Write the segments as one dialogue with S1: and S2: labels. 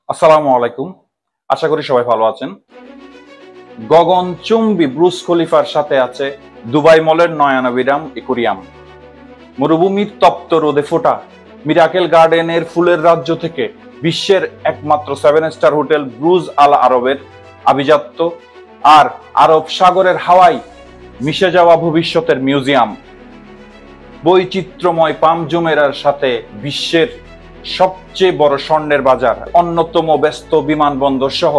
S1: আসসালামু আলাইকুম। আশা করি সবাই ভালো আছেন। গগনচুম্বী ব্রুস খলিফার সাথে আছে দুবাই মলের নয়নাভিরাম একুরিয়াম। মরুভূমির তপ্ত রোদে ফোটা মিরাকেল গার্ডেনের ফুলের রাজ্য থেকে বিশ্বের একমাত্র 7 স্টার হোটেল ব্রুজ আল আরবের আভিজাত্য, আর আরব সাগরের হাওয়ায় মিশে যাওয়া ভবিষ্যতের মিউজিয়াম। বৈচিত্র্যময় পাম জুমেরার সাথে বিশ্বের সবচেয়ে বড় স্বর্ণের বাজার, অন্যতম ব্যস্ত বিমানবন্দর সহ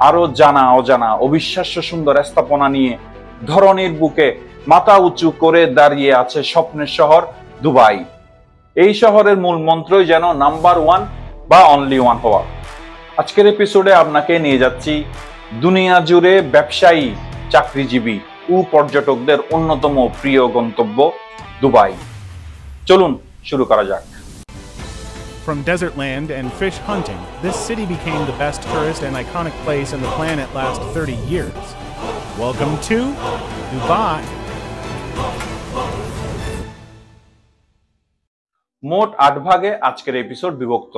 S1: আরো জানা অজানা অবিশ্বাস্য সুন্দর স্থাপনা নিয়ে ধরনীর বুকে মাথা উঁচু করে দাঁড়িয়ে আছে স্বপ্নের শহর দুবাই। এই শহরের মূল মন্ত্রই যেন নাম্বার ওয়ান বা অনলি ওয়ান হওয়া। আজকের এপিসোডে আপনাকে নিয়ে যাচ্ছি দুনিয়া জুড়ে ব্যবসায়ী, চাকরিজীবী ও পর্যটকদের অন্যতম প্রিয় গন্তব্য দুবাই। চলুন শুরু করা যাক।
S2: From desert land and fish hunting, this city became the best tourist and iconic place on the planet last 30 years. Welcome to Dubai.
S1: মোট 8 ভাগে আজকের এপিসোড বিভক্ত।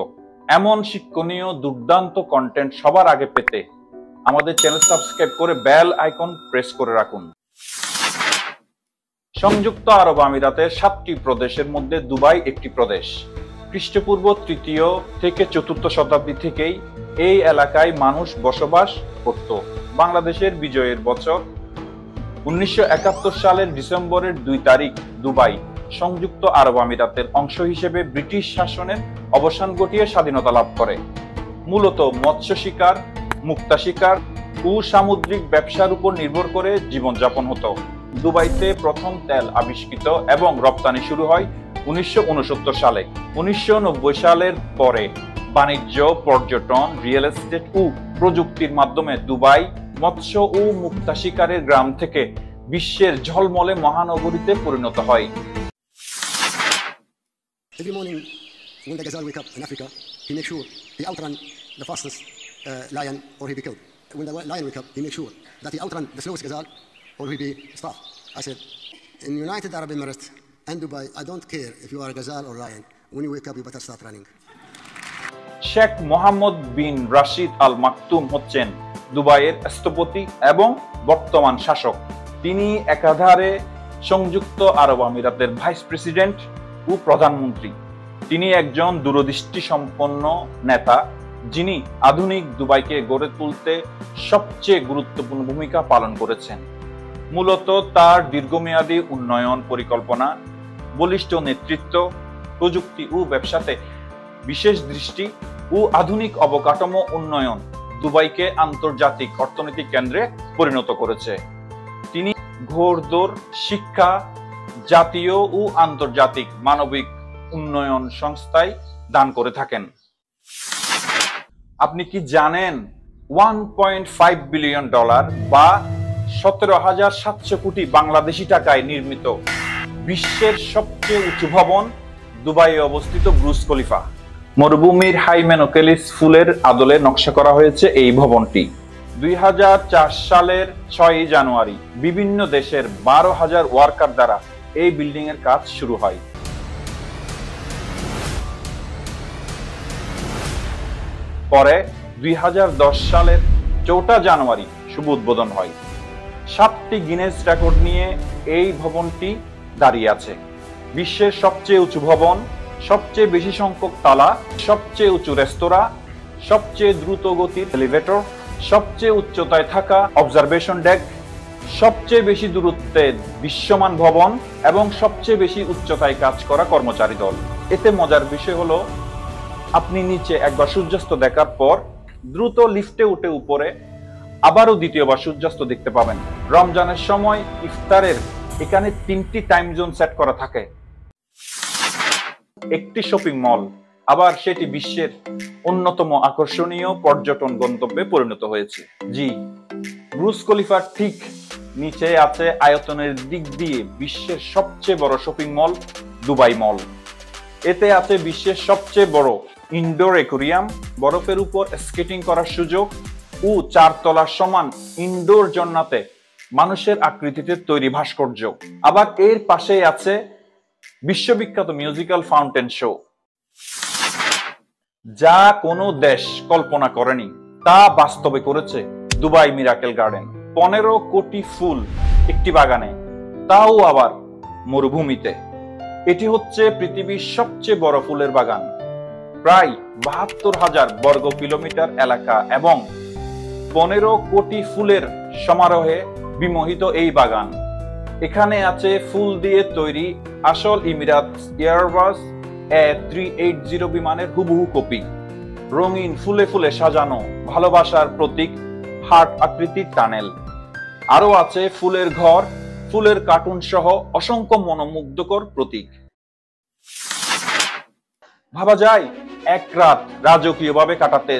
S1: এমন শিক্ষণীয় দুর্দান্ত কন্টেন্ট সবার আগে পেতে আমাদের চ্যানেল সাবস্ক্রাইব করে বেল আইকন প্রেস করে রাখুন। সংযুক্ত আরব আমিরাতের 7টি প্রদেশের মধ্যে দুবাই একটি প্রদেশ। খ্রিস্টপূর্ব 3য় থেকে 4র্থ শতাব্দী থেকেই এই এলাকায় মানুষ বসবাস করত। বাংলাদেশের বিজয়ের বছর 1971 সালের ডিসেম্বরের 2 তারিখ দুবাই সংযুক্ত আরব আমিরাতের অংশ হিসেবে ব্রিটিশ শাসনের অবসান ঘটিয়ে স্বাধীনতা লাভ করে। মূলত মৎস্য শিকার, মুক্তা শিকার ও সামুদ্রিক ব্যবসার উপর নির্ভর করে জীবনযাপন হতো। দুবাইতে প্রথম তেল আবিষ্কৃত এবং রপ্তানি শুরু হয় 1969 সালে। 1990 সালের পরে বাণিজ্য, পর্যটন, রিয়েল এস্টেট ও প্রযুক্তির মাধ্যমে দুবাই মৎস্য ও মুক্তা শিকারের গ্রাম থেকে বিশ্বের ঝলমলে মহানগরীতে পরিণত হয়।
S3: Every morning when the gazelle wake up in Africa, he makes sure he outrun the fastest lion or he be killed. When the lion wake up, he makes sure that he outrun the slowest gazelle or he be stopped. I said, in United Arab Emirates and Dubai, I don't care if you are a gazelle or lion. When you wake up, you better start running.
S1: Sheikh Mohammad বিন রাশিদ আল মাকতুম হচ্ছেন দুবাইয়ের স্থপতি এবং বর্তমান শাসক। তিনি একাধারে সংযুক্ত আরব আমিরাতের ভাইস প্রেসিডেন্ট ও প্রধানমন্ত্রী। তিনি একজন দূরদৃষ্টি সম্পন্ন নেতা, যিনি আধুনিক দুবাইকে গড়ে তুলতে সবচেয়ে গুরুত্বপূর্ণ ভূমিকা পালন করেছেন। মূলত তার দীর্ঘমেয়াদী উন্নয়ন পরিকল্পনা, বলিষ্ঠ নেতৃত্ব, প্রযুক্তি ও ব্যবসাতে বিশেষ দৃষ্টি ও আধুনিক অবকাঠামো উন্নয়ন দুবাইকে আন্তর্জাতিক অর্থনৈতিক কেন্দ্রে পরিণত করেছে। তিনি ঘোড়দৌড় শিক্ষা, জাতীয় ও আন্তর্জাতিক মানবিক উন্নয়ন সংস্থায় দান করে থাকেন। আপনি কি জানেন $1.5 বিলিয়ন বা 17,700 কোটি বাংলাদেশি টাকায় নির্মিত বিশ্বের সবচেয়ে উঁচু ভবন দুবাইয়ে অবস্থিত ব্রুজ খলিফা? মরুভূমির হাইমেনোকেলিস ফুলের আদলে নকশা করা হয়েছে এই ভবনটি। 2004 সালের 6 জানুয়ারি বিভিন্ন দেশের 12,000 ওয়ার্কার দ্বারা এই বিল্ডিং এর কাজ শুরু হয়। পরে 2010 সালের 4 জানুয়ারি শুভ উদ্বোধন হয়। 7টি গিনেস রেকর্ড নিয়ে এই ভবনটি দাঁড়িয়ে আছে। বিশ্বের সবচেয়ে উঁচু ভবন, সবচেয়ে বেশি সংখ্যক তালা, সবচেয়ে উঁচু রেস্তোরাঁ, সবচেয়ে দ্রুত গতির এলিভেটর, সবচেয়ে উচ্চতায় থাকা অবজারভেশন ডেক, সবচেয়ে বেশি দূরত্বে দৃশ্যমান ভবন এবং সবচেয়ে বেশি উচ্চতায় কাজ করা কর্মচারী দল। এতে মজার বিষয় হলো, আপনি নিচে একবার সূর্যাস্ত দেখার পর দ্রুত লিফটে উঠে উপরে আবারও দ্বিতীয়বার সূর্যাস্ত দেখতে পাবেন। রমজানের সময় ইফতারের এখানে 3টি টাইম জোন সেট করা থাকে। একটি শপিং মল, আবার সেটি বিশ্বের অন্যতম আকর্ষণীয় পর্যটন গন্তব্যে পরিণত হয়েছে। জি, ব্রুজ খলিফার ঠিক নিচে আছে আয়তনের দিক দিয়ে বিশ্বের সবচেয়ে বড় শপিং মল দুবাই মল। এতে আছে বিশ্বের সবচেয়ে বড় ইনডোর অ্যাকোয়ারিয়াম, বরফের উপর স্কেটিং করার সুযোগ ও 4 তলার সমান ইনডোর জন্নাতে মানুষের আকৃতিতে তৈরি ভাস্কর্য। আবার এর পাশেই আছে বিশ্ববিখ্যাত মিউজিক্যাল ফাউন্টেন শো। যা কোনো দেশ কল্পনা করেনি তা বাস্তবে করেছে দুবাই মিরাকেল গার্ডেন। 15 কোটি ফুল একটি বাগানে, তাও আবার মরুভূমিতে। এটি হচ্ছে পৃথিবীর সবচেয়ে বড় ফুলের বাগান। প্রায় 72,000 বর্গ কিলোমিটার এলাকা এবং 15 কোটি ফুলের সমারোহে বিমোহিত এই বাগান। এখানে আছে ফুল দিয়ে তৈরি আসল ইমিরাতস এয়ারবাস A380 বিমানের হুবহু কপি, রঙিন ফুলে ফুলে সাজানো ভালোবাসার প্রতীক হার্ট আকৃতির টানেল। আরো আছে ফুলের ঘর, ফুলের কার্টুন সহ অসংখ্য মনোমুগ্ধকর প্রতীক। ভাবা যায় এক রাত রাজকীয়ভাবে কাটাতে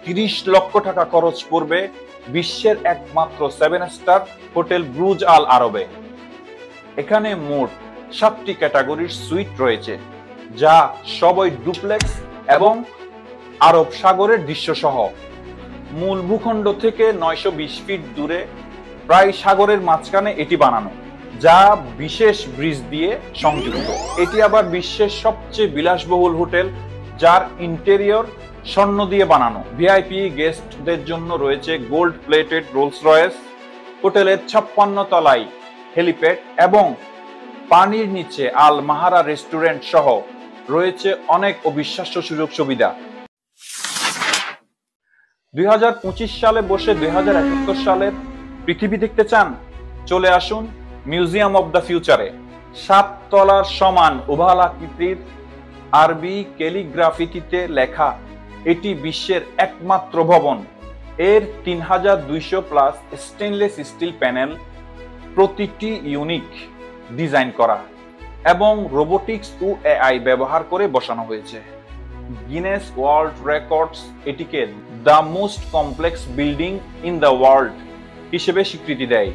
S1: 30 লক্ষ টাকা খরচ পড়বে বিশ্বের একমাত্র 7 স্টার হোটেল ব্রুজ আল আরবে। এখানে মোট 7টি ক্যাটাগরির সুইট রয়েছে, যা সবই ডুপ্লেক্স এবং আরব সাগরের দৃশ্য সহ। মূল ভূখণ্ড থেকে 920 ফিট দূরে প্রায় সাগরের মাঝখানে এটি বানানো, যা বিশেষ ব্রিজ দিয়ে সংযুক্ত। এটি আবার বিশ্বের সবচেয়ে বিলাসবহুল হোটেল, যার ইন্টেরিয়র স্বর্ণ দিয়ে বানানো। ভিআইপি গেস্টদের জন্য রয়েছে গোল্ড প্লেটেড রোলস রয়েস। হোটেলের 56 তলায় হেলিপ্যাড এবং পানির নিচে আল মাহারা রেস্টুরেন্ট সহ রয়েছে অনেক অবিশ্বাস্য সুযোগ সুবিধা। 2025 সালে বসে 2071 সালের পৃথিবী দেখতে চান? চলে আসুন মিউজিয়াম অব দ্য ফিউচারে। 7 তলার সমান ওভাল আকৃতির আরবি ক্যালিগ্রাফিতে লেখা এটি বিশ্বের একমাত্র ভবন। এর 3200 প্লাস স্টেনলেস স্টিল প্যানেল, প্রতিটি ইউনিক ডিজাইন করা এবং রোবোটিক্স ও এআই ব্যবহার করে বসানো হয়েছে। গিনেস ওয়ার্ল্ড রেকর্ডস এটিকে the most complex building in the world হিসেবে স্বীকৃতি দেয়।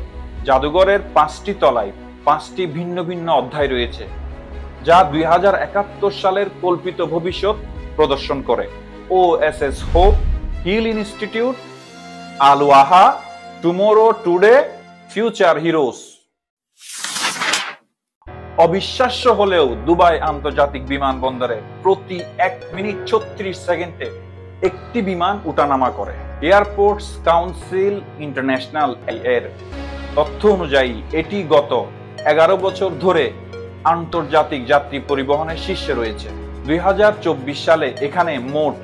S1: জাদুঘরের 5টি তলায় 5টি ভিন্ন ভিন্ন অধ্যায় রয়েছে, যা 2071 সালের কল্পিত ভবিষ্যৎ প্রদর্শন করে। OSS হোপ, হিল ইনস্টিটিউট, আল ওয়াহা, টুমোরো টুডে, ফিউচার হিরোস। অবিশ্বাস্য হলেও দুবাই আন্তর্জাতিক বিমানবন্দরে প্রতি 1 মিনিট 36 সেকেন্ডে একটি বিমান উঠানামা করে। এয়ারপোর্টস কাউন্সিল ইন্টারন্যাশনাল এর তথ্য অনুযায়ী এটি গত 11 বছর ধরে আন্তর্জাতিক যাত্রী পরিবহনের শীর্ষে রয়েছে। 2024 সালে এখানে মোট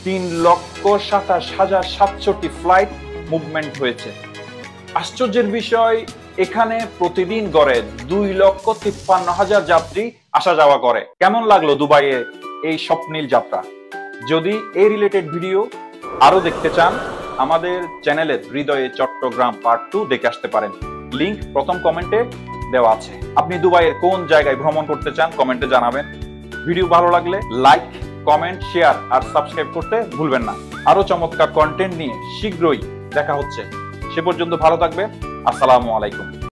S1: 3,27,700টি ফ্লাইট মুভমেন্ট হয়েছে। আশ্চর্যের বিষয়, এখানে প্রতিদিন গড়ে 2,53,000 যাত্রী আসা যাওয়া করে। কেমন লাগলো দুবাইয়ের এই স্বপ্নীল যাত্রা? যদি এই রিলেটেড ভিডিও আরো দেখতে চান, আমাদের চ্যানেলের হৃদয়ে চট্টগ্রাম পার্ট 2 দেখে আসতে পারেন। লিংক প্রথম কমেন্টে দেওয়া আছে। আপনি দুবাইয়ের কোন জায়গায় ভ্রমণ করতে চান কমেন্টে জানাবেন। ভিডিও ভালো লাগলে লাইক, কমেন্ট, শেয়ার আর সাবস্ক্রাইব করতে ভুলবেন না। আরো চমৎকার কন্টেন্ট নিয়ে শীঘ্রই দেখা হচ্ছে। সে পর্যন্ত ভালো থাকবেন। আসসালামু আলাইকুম।